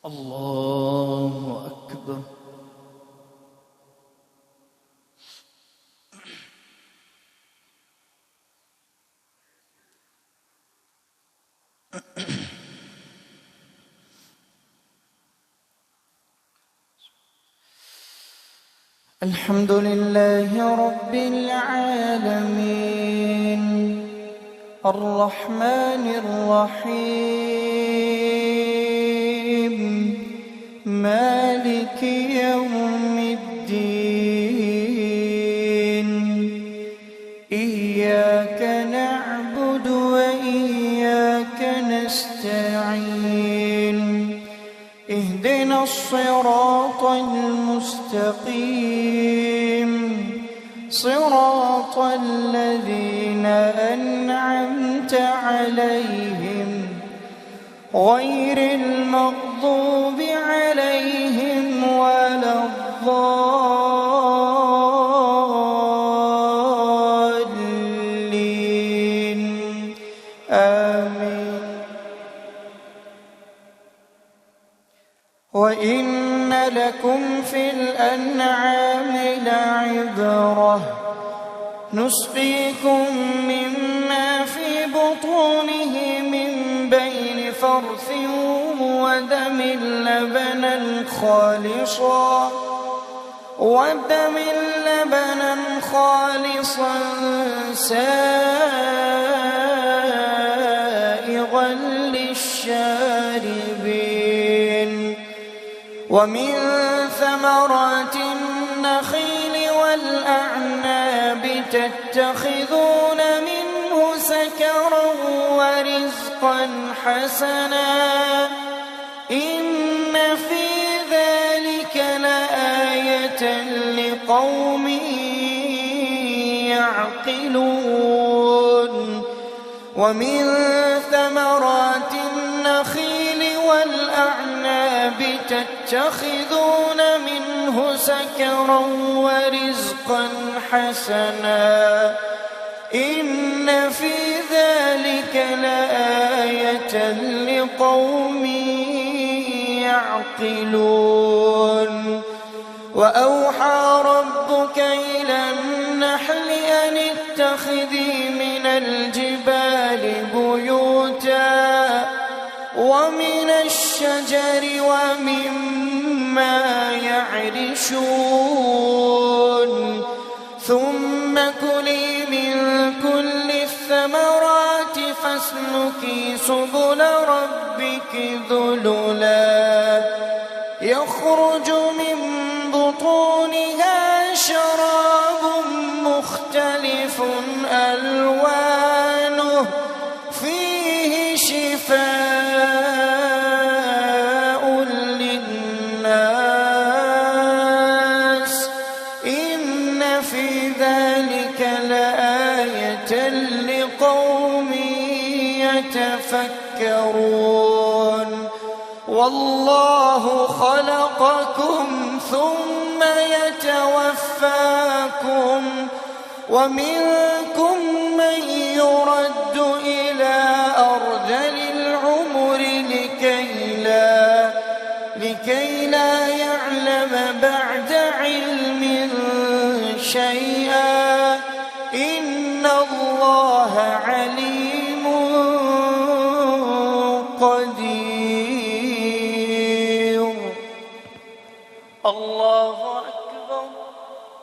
الله أكبر. الحمد لله رب العالمين الرحمن الرحيم مالك يوم الدين إياك نعبد وإياك نستعين اهدنا الصراط المستقيم صراط الذين أنعمت عليهم غير المغضوب عليهم ولا الضالين آمين. وإن لكم في الأنعام لعبرة نسقيكم مما في بطونه من بين فرث ودم لبنا خالصا سائغا للشاربين ومن ثمرات النخيل والأعناب تتخذون منه سكرا ورزقا حسنا إن في ذلك لآية لقوم يعقلون. ومن ثمرات النخيل والأعناب تتخذون منه سكرا ورزقا حسنا إن في ذلك لآية لقوم يعقلون. وأوحى ربك إلى النحل أن اتخذي من الجبال بيوتا ومن الشجر ومما يعرشون ثم كلي من كل الثمرات فاسلكي سبل ربك ذللا يخرج من بطونها شراب مختلف ألوانه فيه شفاء للناس إن في ذلك لآية لقوم يتفكرون. والله خلقكم ثم يتوفاكم ومنكم من يرد إلى أرذل العمر لكي لا يعلم بعد علم شيئا إن الله عليم قدير. الله أكبر.